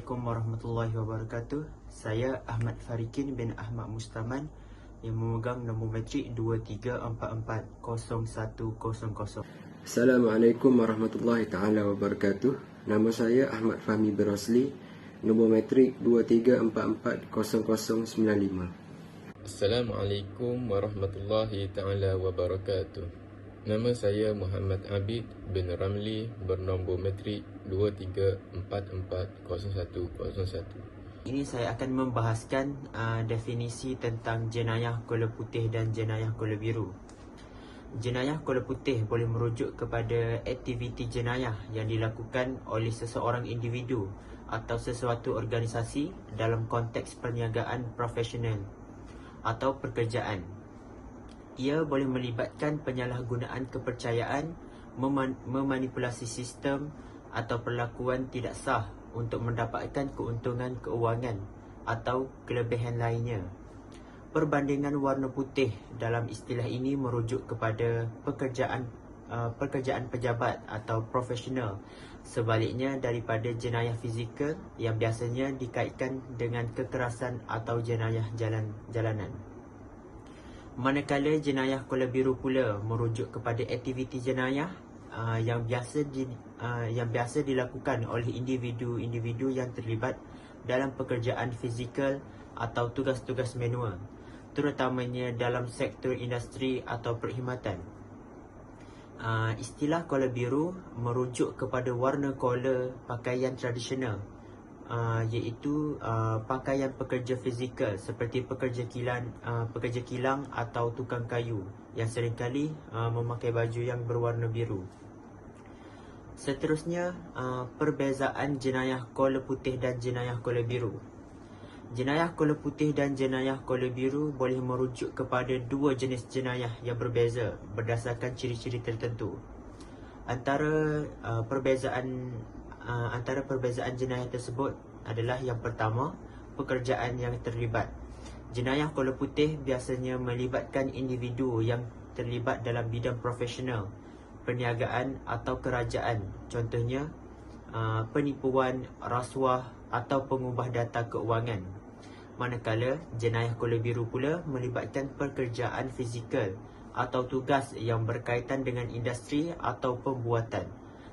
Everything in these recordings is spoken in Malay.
Assalamualaikum warahmatullahi wabarakatuh. Saya Ahmad Farikin bin Ahmad Mustaman yang memegang nombor matrik 23440100. Assalamualaikum warahmatullahi taala wabarakatuh. Nama saya Ahmad Fahmi bin Rosli, nombor matrik 23440095. Assalamualaikum warahmatullahi taala wabarakatuh. Nama saya Muhammad Abid bin Ramli, bernombor matrik 23440101. Ini saya akan membahaskan definisi tentang jenayah kola putih dan jenayah kola biru. Jenayah kola putih boleh merujuk kepada aktiviti jenayah yang dilakukan oleh seseorang individu atau sesuatu organisasi dalam konteks perniagaan profesional atau pekerjaan. Ia boleh melibatkan penyalahgunaan kepercayaan, memanipulasi sistem atau perlakuan tidak sah untuk mendapatkan keuntungan keuangan atau kelebihan lainnya. Perbandingan warna putih dalam istilah ini merujuk kepada pekerjaan pejabat atau profesional, sebaliknya daripada jenayah fizikal yang biasanya dikaitkan dengan kekerasan atau jenayah jalanan. Manakala jenayah kola biru pula merujuk kepada aktiviti jenayah yang biasa dilakukan oleh individu-individu yang terlibat dalam pekerjaan fizikal atau tugas-tugas manual, terutamanya dalam sektor industri atau perkhidmatan. Istilah kola biru merujuk kepada warna kola pakaian tradisional, iaitu pakaian pekerja fizikal seperti pekerja kilang atau tukang kayu yang seringkali memakai baju yang berwarna biru. Seterusnya, perbezaan jenayah kola putih dan jenayah kola biru. Jenayah kola putih dan jenayah kola biru boleh merujuk kepada dua jenis jenayah yang berbeza berdasarkan ciri-ciri tertentu. Antara perbezaan jenayah tersebut adalah yang pertama, pekerjaan yang terlibat. Jenayah kola putih biasanya melibatkan individu yang terlibat dalam bidang profesional, perniagaan atau kerajaan. Contohnya, penipuan, rasuah atau pengubah data keuangan. Manakala jenayah kola biru pula melibatkan pekerjaan fizikal atau tugas yang berkaitan dengan industri atau pembuatan,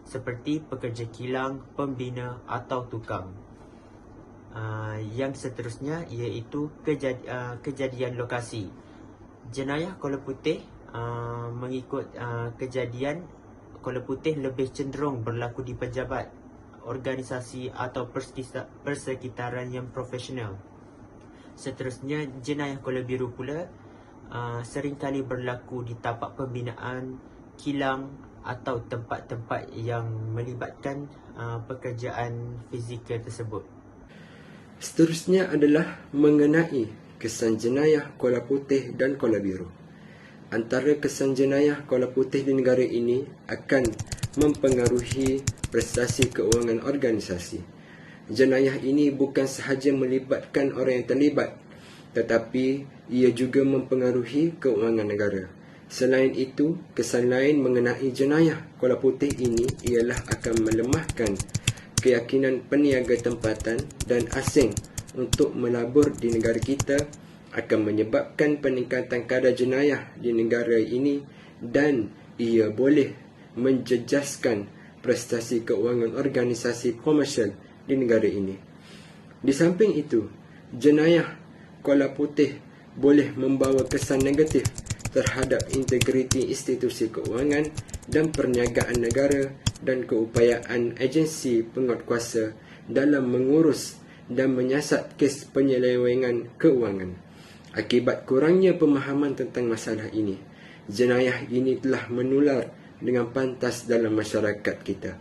seperti pekerja kilang, pembina atau tukang. Yang seterusnya iaitu kejadian lokasi. Jenayah kola putih mengikut kejadian kola putih lebih cenderung berlaku di pejabat, organisasi atau persekitaran yang profesional. Seterusnya, jenayah kola biru pula seringkali berlaku di tapak pembinaan, kilang atau tempat-tempat yang melibatkan pekerjaan fizikal tersebut. Seterusnya adalah mengenai kesan jenayah kola putih dan kola biru. Antara kesan jenayah kola putih di negara ini akan mempengaruhi prestasi keuangan organisasi. Jenayah ini bukan sahaja melibatkan orang yang terlibat, tetapi ia juga mempengaruhi keuangan negara. Selain itu, kesan lain mengenai jenayah kola putih ini ialah akan melemahkan keyakinan peniaga tempatan dan asing untuk melabur di negara kita, akan menyebabkan peningkatan kadar jenayah di negara ini, dan ia boleh menjejaskan prestasi keuangan organisasi komersial di negara ini. Di samping itu, jenayah kola putih boleh membawa kesan negatif terhadap integriti institusi keuangan dan perniagaan negara dan keupayaan agensi penguatkuasa dalam mengurus dan menyiasat kes penyelewengan keuangan. Akibat kurangnya pemahaman tentang masalah ini, jenayah ini telah menular dengan pantas dalam masyarakat kita.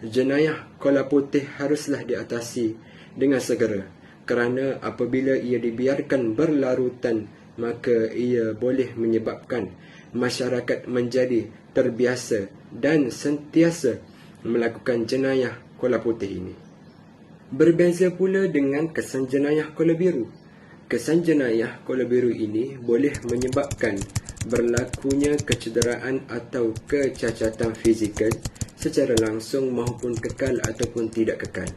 Jenayah kola putih haruslah diatasi dengan segera, kerana apabila ia dibiarkan berlarutan, maka ia boleh menyebabkan masyarakat menjadi terbiasa dan sentiasa melakukan jenayah kola putih ini. Berbeza pula dengan kesan jenayah kola biru. Kesan jenayah kola biru ini boleh menyebabkan berlakunya kecederaan atau kecacatan fizikal secara langsung maupun kekal ataupun tidak kekal.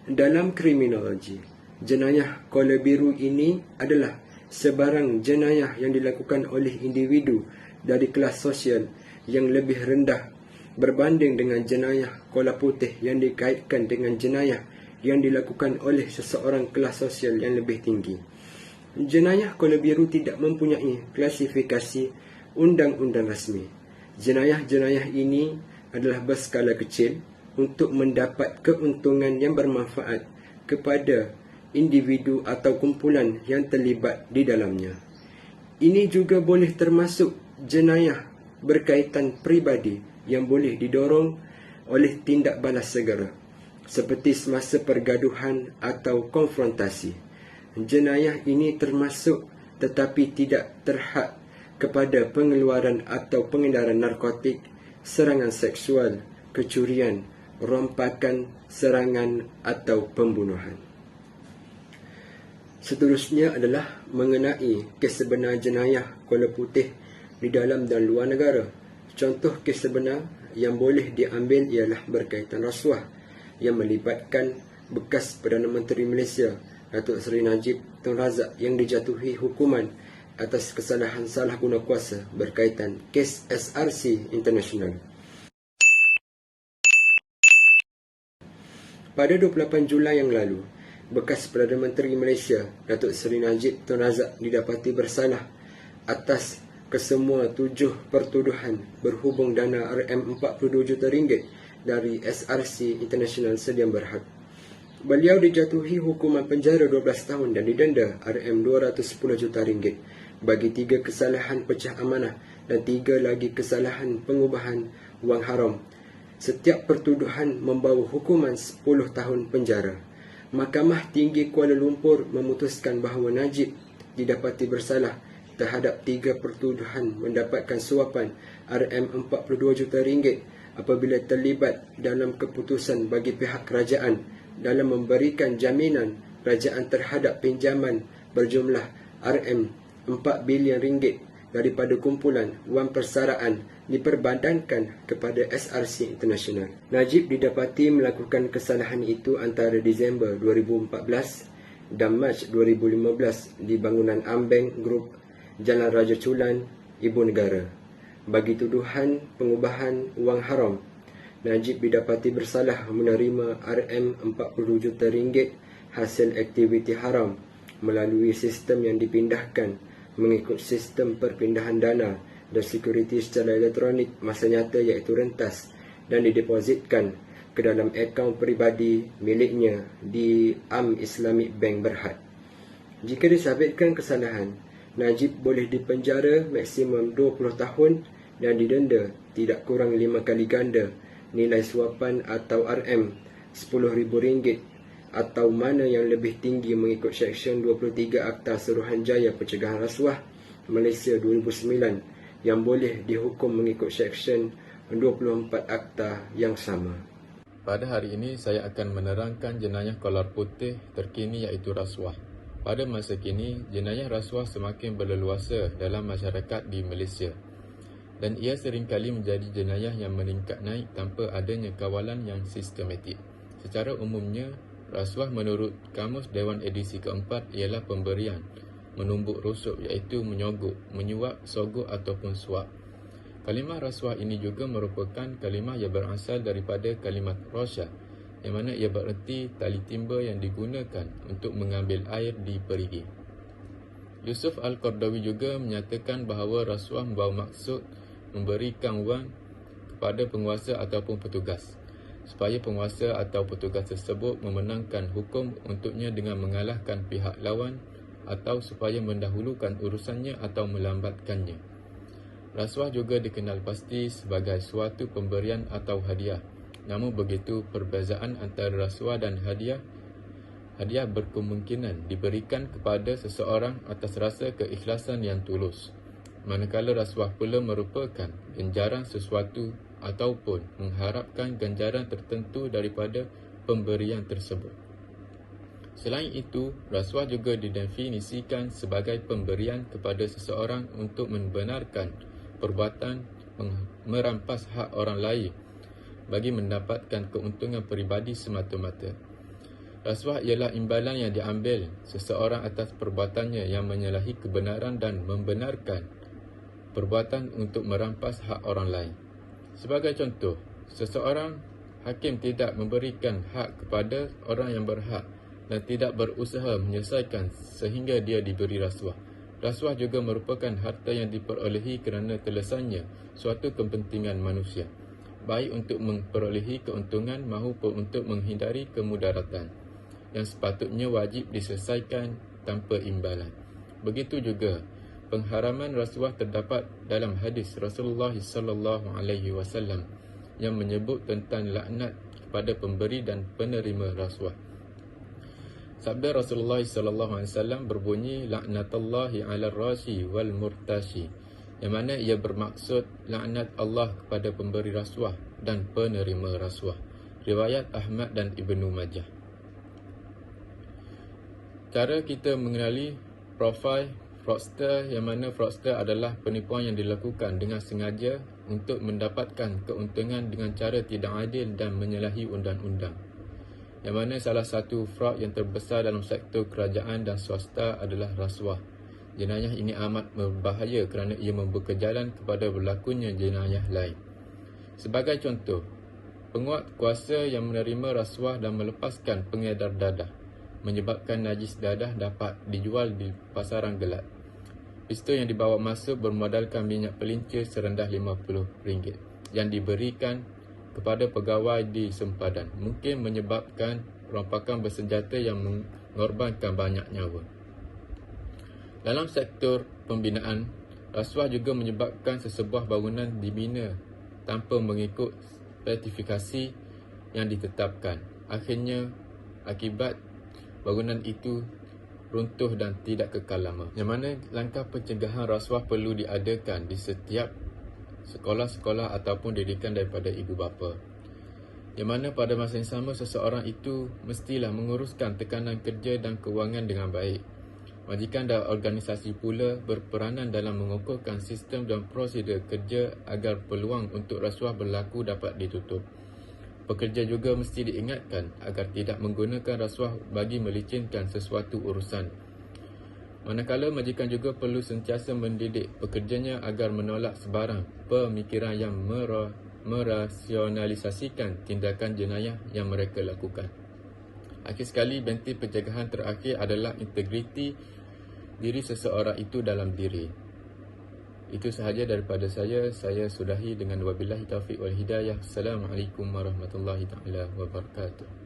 Dalam kriminologi, jenayah kola biru ini adalah sebarang jenayah yang dilakukan oleh individu dari kelas sosial yang lebih rendah berbanding dengan jenayah kola putih yang dikaitkan dengan jenayah yang dilakukan oleh seseorang kelas sosial yang lebih tinggi. Jenayah kola biru tidak mempunyai klasifikasi undang-undang rasmi. Jenayah-jenayah ini adalah berskala kecil untuk mendapat keuntungan yang bermanfaat kepada individu atau kumpulan yang terlibat di dalamnya. Ini juga boleh termasuk jenayah berkaitan peribadi yang boleh didorong oleh tindak balas segera, seperti semasa pergaduhan atau konfrontasi. Jenayah ini termasuk tetapi tidak terhad kepada pengeluaran atau pengedaran narkotik, serangan seksual, kecurian, rompakan, serangan atau pembunuhan. Seterusnya adalah mengenai kes sebenar jenayah kola putih di dalam dan luar negara. Contoh kes sebenar yang boleh diambil ialah berkaitan rasuah yang melibatkan bekas Perdana Menteri Malaysia Datuk Seri Najib Tun Razak yang dijatuhi hukuman atas kesalahan salah guna kuasa berkaitan kes SRC International. Pada 28 Julai yang lalu, bekas Perdana Menteri Malaysia Datuk Seri Najib Tun Razak didapati bersalah atas kesemua 7 pertuduhan berhubung dana RM42 juta ringgit dari SRC International Sdn Bhd. Beliau dijatuhi hukuman penjara 12 tahun dan didenda RM210 juta ringgit bagi 3 kesalahan pecah amanah dan 3 lagi kesalahan pengubahan wang haram. Setiap pertuduhan membawa hukuman 10 tahun penjara. Mahkamah Tinggi Kuala Lumpur memutuskan bahawa Najib didapati bersalah terhadap 3 pertuduhan mendapatkan suapan RM42 juta ringgit apabila terlibat dalam keputusan bagi pihak kerajaan dalam memberikan jaminan kerajaan terhadap pinjaman berjumlah RM4 bilion ringgit daripada kumpulan wang persaraan diperbandankan kepada SRC International. Najib didapati melakukan kesalahan itu antara Disember 2014 dan Mac 2015 di bangunan Ambeng Group, Jalan Raja Chulan, Ibu Negara. Bagi tuduhan pengubahan wang haram, Najib didapati bersalah menerima RM40 juta ringgit hasil aktiviti haram melalui sistem yang dipindahkan mengikut sistem perpindahan dana dan sekuriti secara elektronik masa nyata iaitu rentas dan didepositkan ke dalam akaun peribadi miliknya di Islamic Bank Berhad. Jika disabitkan kesalahan, Najib boleh dipenjara maksimum 20 tahun dan didenda tidak kurang 5 kali ganda nilai suapan atau RM10,000 atau mana yang lebih tinggi mengikut Seksyen 23 Akta Suruhanjaya Pencegahan Rasuah Malaysia 2009 yang boleh dihukum mengikut Seksyen 24 Akta yang sama. Pada hari ini saya akan menerangkan jenayah kolar putih terkini iaitu rasuah. Pada masa kini, jenayah rasuah semakin berleluasa dalam masyarakat di Malaysia dan ia seringkali menjadi jenayah yang meningkat naik tanpa adanya kawalan yang sistematik. Secara umumnya, rasuah menurut Kamus Dewan edisi keempat ialah pemberian, menumbuk rusuk iaitu menyogok, menyuap, sogok ataupun suap. Kalimah rasuah ini juga merupakan kalimah yang berasal daripada kalimat rosyah, yang mana ia bererti tali timba yang digunakan untuk mengambil air di perigi. Yusuf Al-Qardawi juga menyatakan bahawa rasuah membawa maksud memberikan wang kepada penguasa ataupun petugas, supaya penguasa atau petugas tersebut memenangkan hukum untuknya dengan mengalahkan pihak lawan atau supaya mendahulukan urusannya atau melambatkannya. Rasuah juga dikenal pasti sebagai suatu pemberian atau hadiah. Namun begitu, perbezaan antara rasuah dan hadiah berkemungkinan diberikan kepada seseorang atas rasa keikhlasan yang tulus, manakala rasuah pula merupakan ganjaran sesuatu ataupun mengharapkan ganjaran tertentu daripada pemberian tersebut. Selain itu, rasuah juga didefinisikan sebagai pemberian kepada seseorang untuk membenarkan perbuatan merampas hak orang lain bagi mendapatkan keuntungan peribadi semata-mata. Rasuah ialah imbalan yang diambil seseorang atas perbuatannya yang menyalahi kebenaran dan membenarkan perbuatan untuk merampas hak orang lain. Sebagai contoh, seseorang hakim tidak memberikan hak kepada orang yang berhak dan tidak berusaha menyelesaikan sehingga dia diberi rasuah. Rasuah juga merupakan harta yang diperolehi kerana terlesanya suatu kepentingan manusia, baik untuk memperolehi keuntungan maupun untuk menghindari kemudaratan, yang sepatutnya wajib diselesaikan tanpa imbalan. Begitu juga pengharaman rasuah terdapat dalam hadis Rasulullah SAW yang menyebut tentang laknat kepada pemberi dan penerima rasuah. Sabda Rasulullah SAW berbunyi, laknatullahi ala rashi wal murtashi, yang mana ia bermaksud laknat Allah kepada pemberi rasuah dan penerima rasuah. Riwayat Ahmad dan Ibnu Majah. Cara kita mengenali profil fraudster, yang mana fraudster adalah penipuan yang dilakukan dengan sengaja untuk mendapatkan keuntungan dengan cara tidak adil dan menyalahi undang-undang. Yang mana salah satu fraud yang terbesar dalam sektor kerajaan dan swasta adalah rasuah. Jenayah ini amat berbahaya kerana ia membuka jalan kepada berlakunya jenayah lain. Sebagai contoh, penguat kuasa yang menerima rasuah dan melepaskan pengedar dadah menyebabkan najis dadah dapat dijual di pasaran gelap. Pistol yang dibawa masuk bermodalkan minyak pelincir serendah RM50 yang diberikan kepada pegawai di sempadan, mungkin menyebabkan perompakan bersenjata yang mengorbankan banyak nyawa. Dalam sektor pembinaan, rasuah juga menyebabkan sesebuah bangunan dibina tanpa mengikut sertifikasi yang ditetapkan. Akhirnya, akibat bangunan itu runtuh dan tidak kekal lama. Yang mana langkah pencegahan rasuah perlu diadakan di setiap sekolah-sekolah ataupun didikan daripada ibu bapa. Yang mana pada masa yang sama seseorang itu mestilah menguruskan tekanan kerja dan kewangan dengan baik. Majikan dan organisasi pula berperanan dalam mengukuhkan sistem dan prosedur kerja agar peluang untuk rasuah berlaku dapat ditutup. Pekerja juga mesti diingatkan agar tidak menggunakan rasuah bagi melicinkan sesuatu urusan. Manakala majikan juga perlu sentiasa mendidik pekerjanya agar menolak sebarang pemikiran yang merasionalisasikan tindakan jenayah yang mereka lakukan. Akhir sekali, benteng pencegahan terakhir adalah integriti diri seseorang itu dalam diri. Itu sahaja daripada saya. Saya sudahi dengan wabillahi taufiq wal hidayah. Assalamualaikum warahmatullahi taala wabarakatuh.